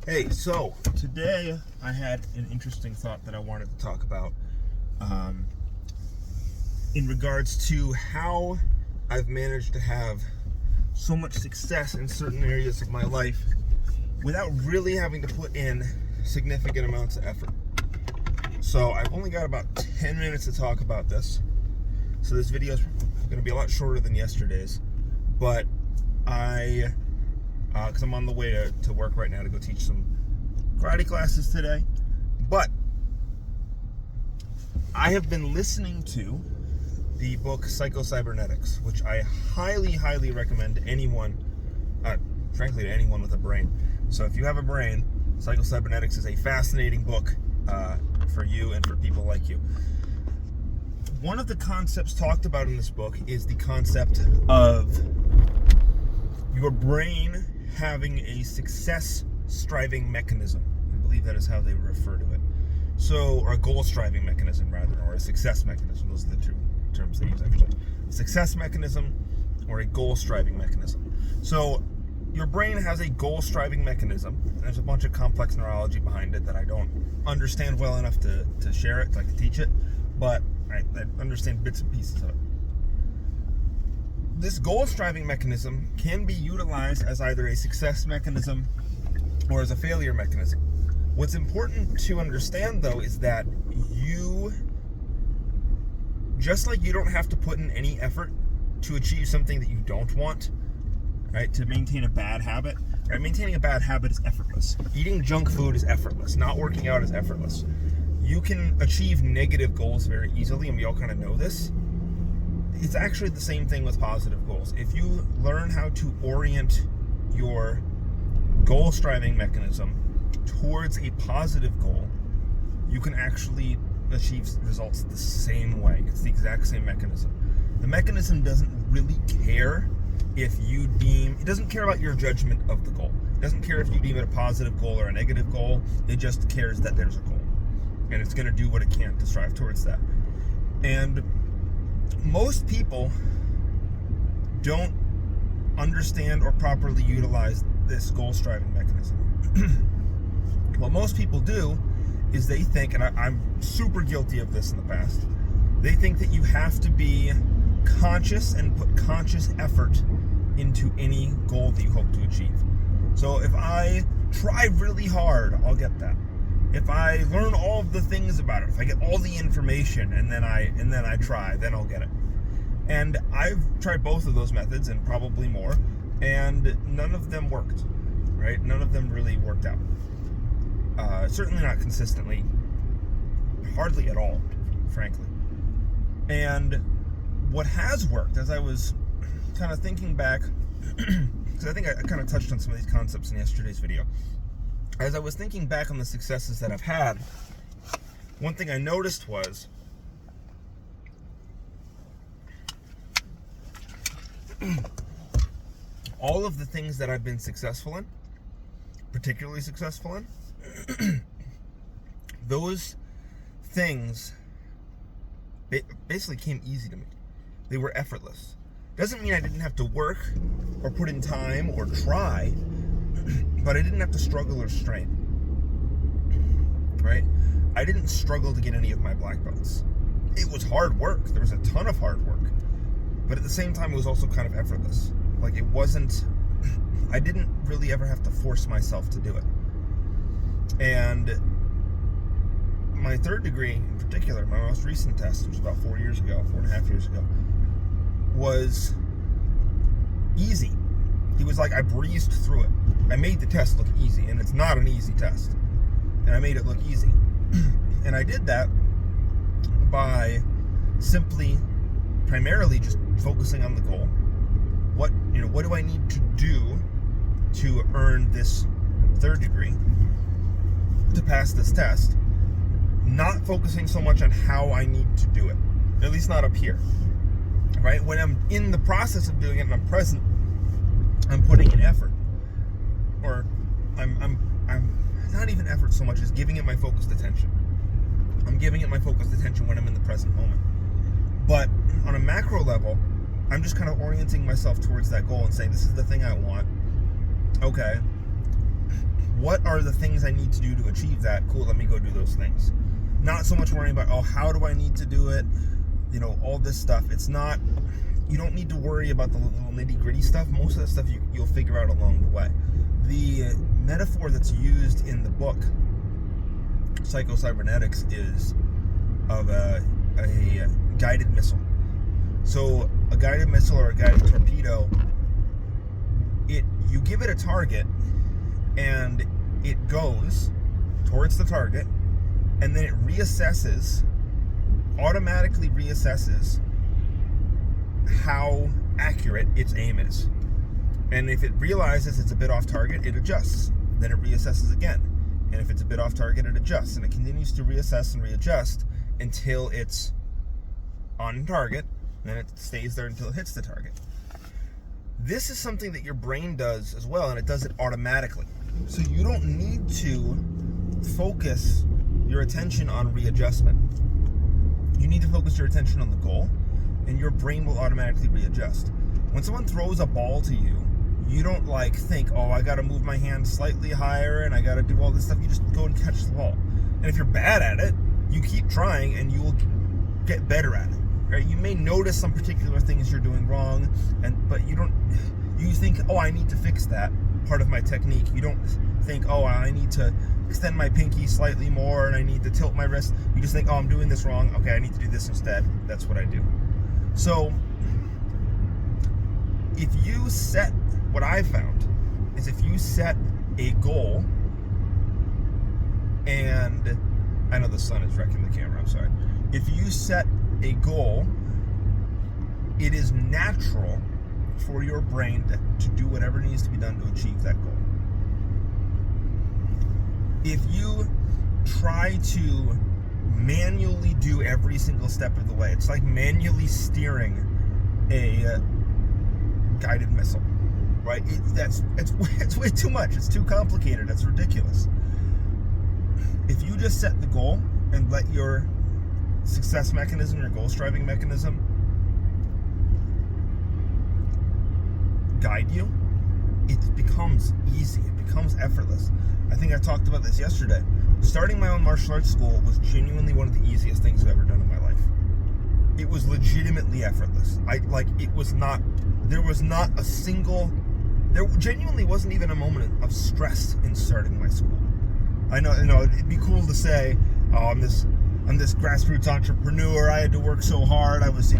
Hey, so today I had an interesting thought that I wanted to talk about in regards to how I've managed to have so much success in certain areas of my life without really having to put in significant amounts of effort. So I've only got about 10 minutes to talk about this. So this video is going to be a lot shorter than yesterday's, but because I'm on the way to work right now to go teach some karate classes today. But I have been listening to the book Psycho-Cybernetics, which I highly, highly recommend to anyone, frankly, to anyone with a brain. So if you have a brain, Psycho-Cybernetics is a fascinating book for you and for people like you. One of the concepts talked about in this book is the concept of your brain having a success-striving mechanism. I believe that is how they refer to it. So, or a goal-striving mechanism, rather, or a success mechanism. Those are the two terms they use, actually. A success mechanism or a goal-striving mechanism. So, your brain has a goal-striving mechanism. There's a bunch of complex neurology behind it that I don't understand well enough to share it, like to teach it, but I understand bits and pieces of it. This goal-striving mechanism can be utilized as either a success mechanism or as a failure mechanism. What's important to understand, though, is that just like you don't have to put in any effort to achieve something that you don't want, right, to maintain a bad habit, right, maintaining a bad habit is effortless. Eating junk food is effortless. Not working out is effortless. You can achieve negative goals very easily, and we all kind of know this. It's actually the same thing with positive goals. If you learn how to orient your goal-striving mechanism towards a positive goal, you can actually achieve results the same way. It's the exact same mechanism. The mechanism doesn't really care if you deem, it doesn't care about your judgment of the goal. It doesn't care if you deem it a positive goal or a negative goal. It just cares that there's a goal. And it's going to do what it can to strive towards that. And most people don't understand or properly utilize this goal-striving mechanism. What most people do is they think, and I'm super guilty of this in the past, they think that you have to be conscious and put conscious effort into any goal that you hope to achieve. So if I try really hard, I'll get that. If I learn all of the things about it, if I get all the information and then I try, then I'll get it. And I've tried both of those methods and probably more, and none of them worked, right? None of them really worked out. Certainly not consistently, hardly at all, frankly. And what has worked, as I was kind of thinking back, because I think I kind of touched on some of these concepts in yesterday's video. As I was thinking back on the successes that I've had, one thing I noticed was all of the things that I've been successful in, particularly successful in, those things basically came easy to me. They were effortless. Doesn't mean I didn't have to work or put in time or try, but I didn't have to struggle or strain, right? I didn't struggle to get any of my black belts. It was hard work. There was a ton of hard work, but at the same time, it was also kind of effortless. Like it wasn't, I didn't really ever have to force myself to do it. And my third degree in particular, my most recent test, which was about 4.5 years ago, was easy. It was like I breezed through it. I made the test look easy, and it's not an easy test. And I made it look easy. And I did that by simply, primarily just focusing on the goal. What do I need to do to earn this third degree, to pass this test? Not focusing so much on how I need to do it, at least not up here, right? When I'm in the process of doing it and I'm present, I'm putting in effort, or I'm not even effort so much as giving it my focused attention. I'm giving it my focused attention when I'm in the present moment. But on a macro level, I'm just kind of orienting myself towards that goal and saying, this is the thing I want. Okay, what are the things I need to do to achieve that? Cool, let me go do those things. Not so much worrying about, oh, how do I need to do it? You know, all this stuff. It's not, you don't need to worry about the little nitty-gritty stuff. Most of that stuff you'll figure out along the way. The metaphor that's used in the book, Psycho-Cybernetics, is of a guided missile. So a guided missile or a guided torpedo, you give it a target and it goes towards the target, and then it automatically reassesses how accurate its aim is. And if it realizes it's a bit off target, it adjusts. Then it reassesses again. And if it's a bit off target, it adjusts. And it continues to reassess and readjust until it's on target. Then it stays there until it hits the target. This is something that your brain does as well, and it does it automatically. So you don't need to focus your attention on readjustment. You need to focus your attention on the goal, and your brain will automatically readjust. When someone throws a ball to you, you don't think, oh, I got to move my hand slightly higher and I got to do all this stuff. You just go and catch the ball. And if you're bad at it, you keep trying and you will get better at it. Right? You may notice some particular things you're doing wrong, but you think, oh, I need to fix that part of my technique. You don't think, oh, I need to extend my pinky slightly more and I need to tilt my wrist. You just think, oh, I'm doing this wrong. Okay, I need to do this instead. That's what I do. So what I've found is if you set a goal, and I know the sun is wrecking the camera, I'm sorry. If you set a goal, it is natural for your brain to do whatever needs to be done to achieve that goal. If you try to manually do every single step of the way, it's like manually steering a guided missile, right? It's way too much. It's too complicated. It's ridiculous. If you just set the goal and let your success mechanism, your goal-striving mechanism, guide you, it becomes easy. It becomes effortless. I think I talked about this yesterday. Starting my own martial arts school was genuinely one of the easiest things I've ever done in my life. It was legitimately effortless. There genuinely wasn't even a moment of stress in starting my school. I know, it'd be cool to say, oh, I'm this grassroots entrepreneur. I had to work so hard. I was,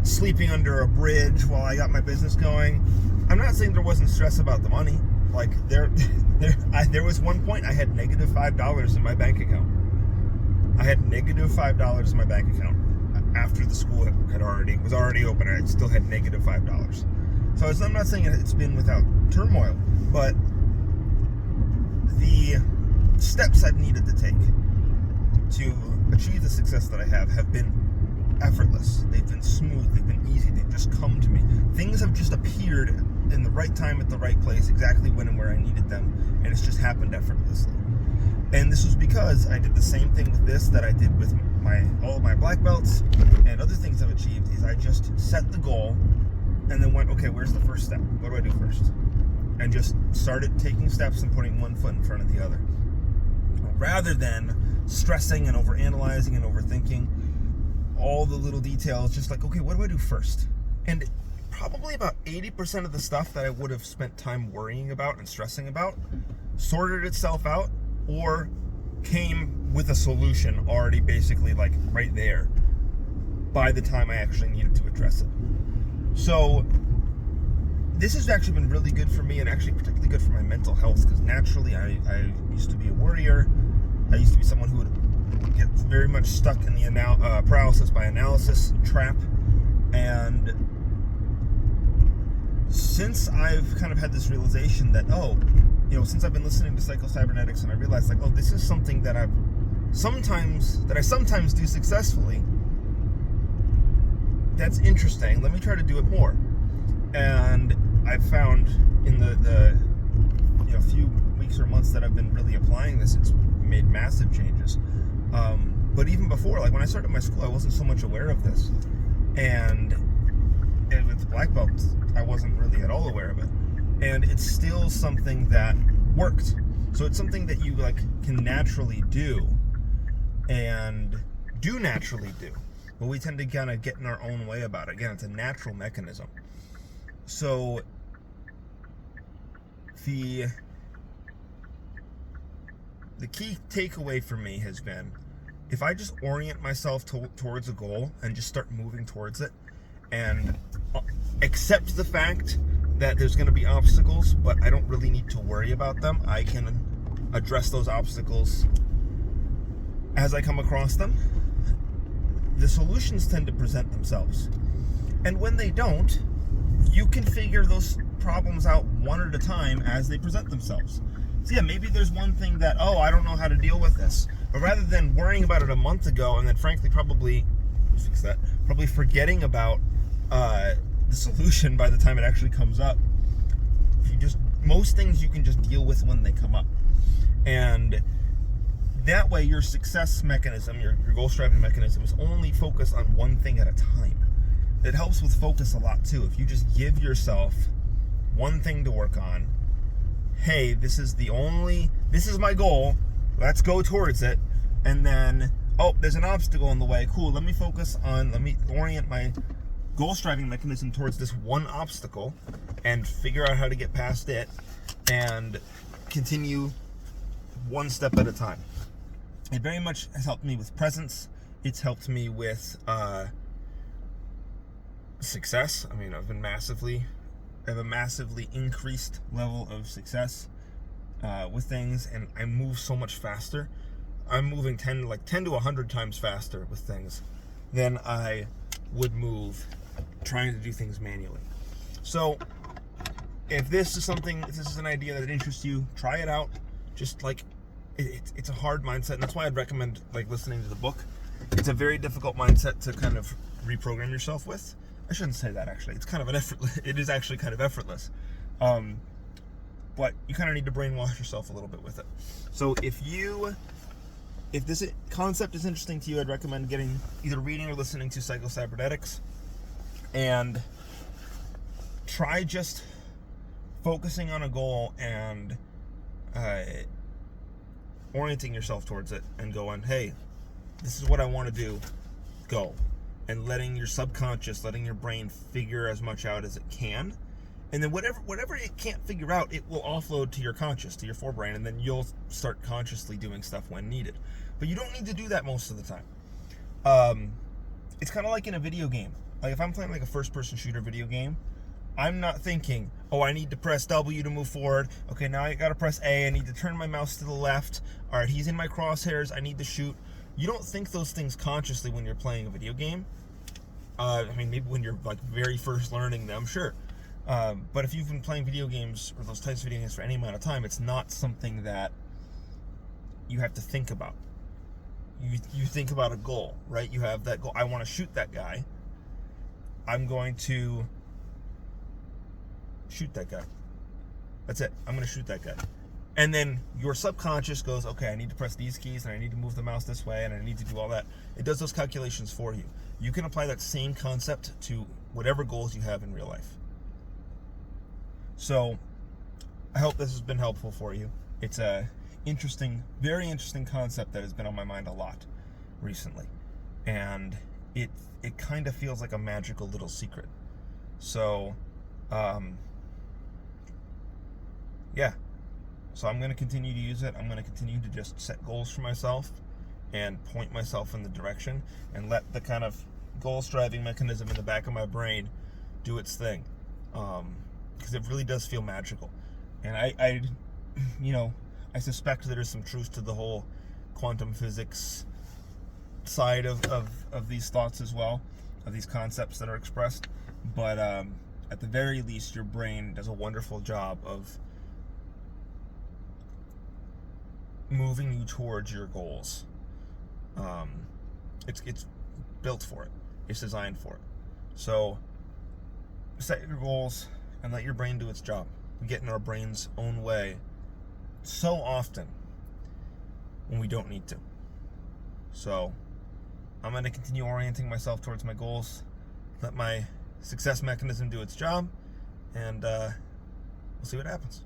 sleeping under a bridge while I got my business going. I'm not saying there wasn't stress about the money. There was one point I had negative $5 in my bank account. I had negative $5 in my bank account after the school was already open. I still had negative $5. So I'm not saying it's been without turmoil, but the steps I've needed to take to achieve the success that I have been effortless. They've been smooth. They've been easy. They've just come to me. Things have just appeared in the right time at the right place, exactly when and where I needed them, and it's just happened effortlessly. And this was because I did the same thing with this that I did with all of my black belts and other things I've achieved. Is I just set the goal and then went, okay, where's the first step? What do I do first? And just started taking steps and putting one foot in front of the other, rather than stressing and overanalyzing and overthinking all the little details. Just okay, what do I do first? And probably about 80% of the stuff that I would have spent time worrying about and stressing about sorted itself out or came with a solution already basically right there by the time I actually needed to address it. So this has actually been really good for me, and actually particularly good for my mental health, because naturally I used to be a worrier. I used to be someone who would get very much stuck in the paralysis by analysis trap. And since I've kind of had this realization that, since I've been listening to Psycho-Cybernetics, and I realized this is something that I sometimes do successfully. That's interesting. Let me try to do it more. And I've found in the few weeks or months that I've been really applying this, it's made massive changes. But even before, when I started my school, I wasn't so much aware of this. And with the black belts, I wasn't really at all aware of it. And it's still something that worked. So it's something that you like can naturally do and do naturally do. But we tend to kind of get in our own way about it. Again, it's a natural mechanism. So the key takeaway for me has been, if I just orient myself towards a goal and just start moving towards it and accept the fact that there's going to be obstacles, but I don't really need to worry about them. I can address those obstacles as I come across them. The solutions tend to present themselves. And when they don't, you can figure those problems out one at a time as they present themselves. So yeah, maybe there's one thing that, oh, I don't know how to deal with this. But rather than worrying about it a month ago and then frankly probably forgetting about the solution by the time it actually comes up, most things you can just deal with when they come up. And that way your success mechanism, your goal striving mechanism, is only focused on one thing at a time. It helps with focus a lot too. If you just give yourself one thing to work on, hey, this is my goal, let's go towards it. And then, oh, there's an obstacle in the way, cool, let me orient my goal striving mechanism towards this one obstacle and figure out how to get past it and continue one step at a time. It very much has helped me with presence. It's helped me with success. I mean, I have a massively increased level of success with things, and I move so much faster. I'm moving 10 to 100 times faster with things than I would move trying to do things manually. So if this is an idea that interests you, try it out. Just it's a hard mindset, and that's why I'd recommend listening to the book. It's a very difficult mindset to kind of reprogram yourself with. I shouldn't say that, actually. It's kind of it is actually kind of effortless. But you kind of need to brainwash yourself a little bit with it. So if this concept is interesting to you, I'd recommend either reading or listening to Psycho-Cybernetics, and try just focusing on a goal and orienting yourself towards it and going, hey, this is what I want to do, go. And letting your subconscious, letting your brain figure as much out as it can. And then whatever it can't figure out, it will offload to your conscious, to your forebrain, and then you'll start consciously doing stuff when needed. But you don't need to do that most of the time. It's kind of like in a video game. Like if I'm playing a first-person shooter video game, I'm not thinking, oh, I need to press W to move forward. Okay, now I gotta press A. I need to turn my mouse to the left. All right, he's in my crosshairs. I need to shoot. You don't think those things consciously when you're playing a video game. Maybe when you're very first learning them, sure. But if you've been playing video games or those types of video games for any amount of time, it's not something that you have to think about. You think about a goal, right? You have that goal. I want to shoot that guy. I'm going to shoot that guy. That's it. I'm going to shoot that guy. And then your subconscious goes, okay, I need to press these keys, and I need to move the mouse this way, and I need to do all that. It does those calculations for you. You can apply that same concept to whatever goals you have in real life. So I hope this has been helpful for you. It's a very interesting concept that has been on my mind a lot recently. And it kind of feels like a magical little secret. So, yeah. So I'm going to continue to use it. I'm going to continue to just set goals for myself and point myself in the direction and let the kind of goal-striving mechanism in the back of my brain do its thing. Because it really does feel magical. And I suspect there is some truth to the whole quantum physics side of these thoughts as well, of these concepts that are expressed. But at the very least, your brain does a wonderful job of moving you towards your goals. It's built for it. It's designed for it. So set your goals and let your brain do its job. We get in our brain's own way so often when we don't need to. So I'm going to continue orienting myself towards my goals, let my success mechanism do its job, and we'll see what happens.